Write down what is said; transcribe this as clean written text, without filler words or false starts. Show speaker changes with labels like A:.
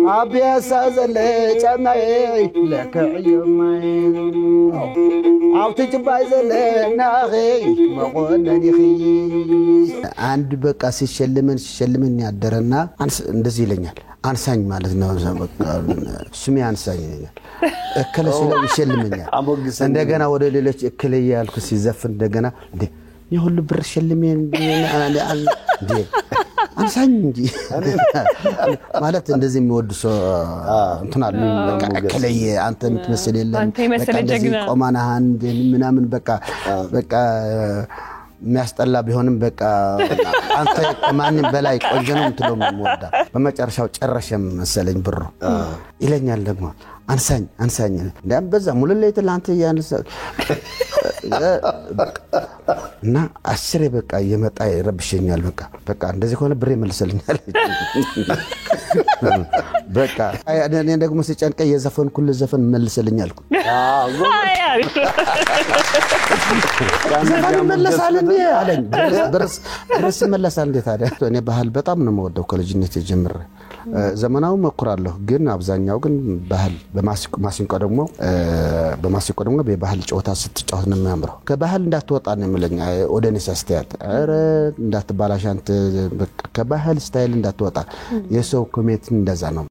A: አብያሳ ዘለ ጫማዬ ለከዕዮማይ አው ትጭባይ ዘለ ናኺ መቆነኒኺ አንድ በቃ ሲሸልምን ያደረና እንደዚህ ይለኛል አንሳኝ ማለት ነው በቃ ስሜ አንሳኝ ይለኛል እከለ ሲለው ይሸልመኛል እንደገና ወደ ሌሎች እከለ ያልኩ ሲዘፍን እንደገና እንዴ ይሁሉ ብር ሸልሜን እንዴ አንሳኝ እንጂ ማለት እንደዚህ የሚወድ ሰው እንትና በቃ እከለየ አንተ የምትመስል የለም በቃ እንደዚህ ቆማና አንድ ምናምን በቃ የሚያስጠላ ቢሆንም በቃ አንተ ማንንም በላይ ቆንጆ ነው የምትለው ወዳ በመጨረሻው ጨረሸም መሰለኝ ብሩ ይለኛል ደግሞ አንሳኝ እንደም በዛ ሙሉ ለይት ላንተ ያንሳ እና አስሬ በቃ የመጣ ይረብሽኛል በቃ እንደዚህ ሆነ ብሬ መልሰልኛል በቃ እኔ ደግሞ ሲጨንቀ የዘፈን ኩል ዘፈን መልሰልኛል መልሰል እንዴ አለኝ ድረስ መልሰል እንዴ ታዲያ እኔ ባህል በጣም ነው የምወደው ከልጅነት ጀምሬ ዘመናው መኩራለሁ ግን አብዛኛው ግን ባህል በማሲንቆ ደግሞ በባህል ጨዋታ ስትጫወት ነው የሚያምረው ከባህል እንዳትወጣ ነው የምለኝ ኦደኔስ አስተያየት አረ እንዳትባላሽ አንተ ከባህል ስታይል እንዳትወጣ የሰው ኮሜት እንደዛ ነው